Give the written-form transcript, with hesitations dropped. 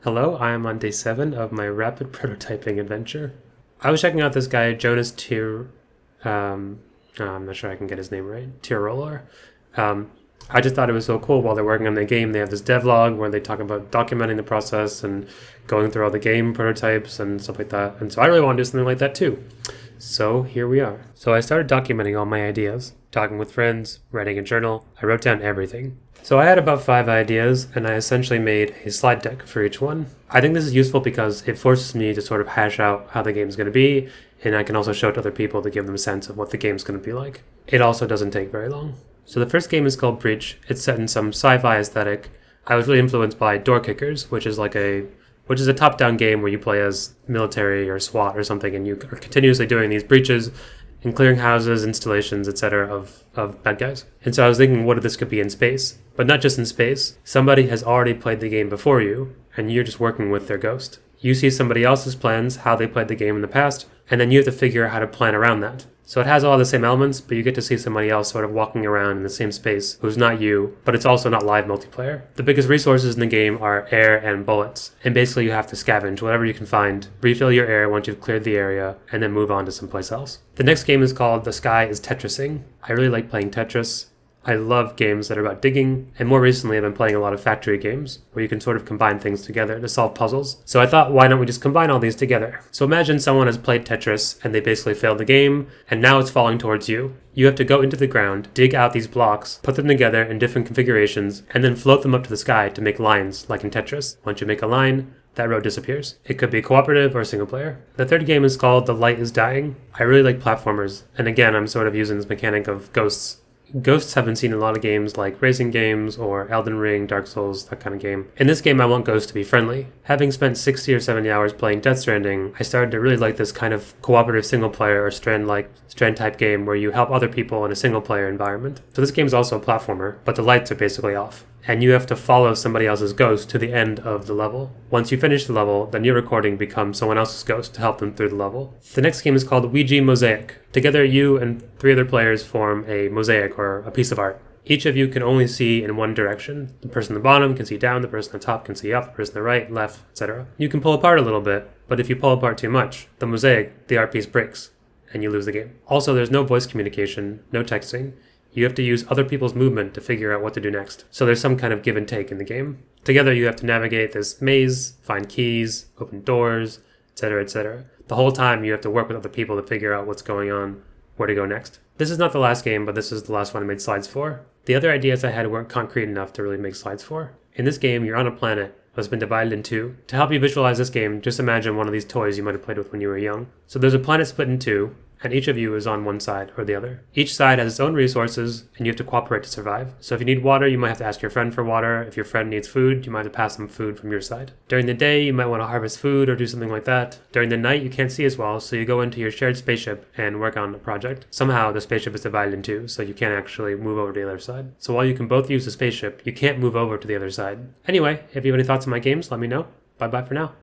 Hello, I am on day 7 of my rapid prototyping adventure. I was checking out this guy, Jonas Tier. I'm not sure I can get his name right. Tiroler. I just thought it was so cool while they're working on the game. They have this devlog where they talk about documenting the process and going through all the game prototypes and stuff like that. And so I really want to do something like that too. So here we are. So I started documenting all my ideas, talking with friends, writing a journal. I wrote down everything. So I had about 5 ideas, and I essentially made a slide deck for each one. I think this is useful because it forces me to sort of hash out how the game's going to be, and I can also show it to other people to give them a sense of what the game's going to be like. It also doesn't take very long. So the first game is called Breach. It's set in some sci-fi aesthetic. I was really influenced by Door Kickers, which is a top-down game where you play as military or SWAT or something, and you are continuously doing these breaches and clearing houses, installations, etc. of bad guys. And so I was thinking, what if this could be in space? But not just in space. Somebody has already played the game before you, and you're just working with their ghost. You see somebody else's plans, how they played the game in the past, and then you have to figure out how to plan around that. So it has all the same elements, but you get to see somebody else sort of walking around in the same space who's not you, but it's also not live multiplayer. The biggest resources in the game are air and bullets, and basically you have to scavenge whatever you can find, refill your air once you've cleared the area, and then move on to someplace else. The next game is called The Sky is Tetrising. I really like playing Tetris. I love games that are about digging, and more recently I've been playing a lot of factory games where you can sort of combine things together to solve puzzles. So I thought, why don't we just combine all these together? So imagine someone has played Tetris and they basically failed the game, and now it's falling towards you. You have to go into the ground, dig out these blocks, put them together in different configurations, and then float them up to the sky to make lines, like in Tetris. Once you make a line, that road disappears. It could be cooperative or single player. The third game is called The Light is Dying. I really like platformers, and again, I'm sort of using this mechanic of ghosts. Ghosts have been seen in a lot of games like racing games or Elden Ring, Dark Souls, that kind of game. In this game, I want ghosts to be friendly. Having spent 60 or 70 hours playing Death Stranding, I started to really like this kind of cooperative single player or Strand type game where you help other people in a single player environment. So this game is also a platformer, but the lights are basically off, and you have to follow somebody else's ghost to the end of the level. Once you finish the level, then your recording becomes someone else's ghost to help them through the level. The next game is called Ouija Mosaic. Together, you and 3 other players form a mosaic or a piece of art. Each of you can only see in one direction. The person at the bottom can see down, the person at the top can see up, the person at the right, left, etc. You can pull apart a little bit, but if you pull apart too much, the mosaic, the art piece breaks, and you lose the game. Also, there's no voice communication, no texting. You have to use other people's movement to figure out what to do next. So there's some kind of give and take in the game. Together you have to navigate this maze, find keys, open doors, etc., etc. The whole time you have to work with other people to figure out what's going on, where to go next. This is not the last game, but this is the last one I made slides for. The other ideas I had weren't concrete enough to really make slides for. In this game, you're on a planet that's been divided in 2. To help you visualize this game, just imagine one of these toys you might have played with when you were young. So there's a planet split in 2, and each of you is on one side or the other. Each side has its own resources, and you have to cooperate to survive. So if you need water, you might have to ask your friend for water. If your friend needs food, you might have to pass them food from your side. During the day, you might want to harvest food or do something like that. During the night, you can't see as well, so you go into your shared spaceship and work on a project. Somehow, the spaceship is divided in 2, so you can't actually move over to the other side. So while you can both use the spaceship, you can't move over to the other side. Anyway, if you have any thoughts on my games, let me know. Bye-bye for now.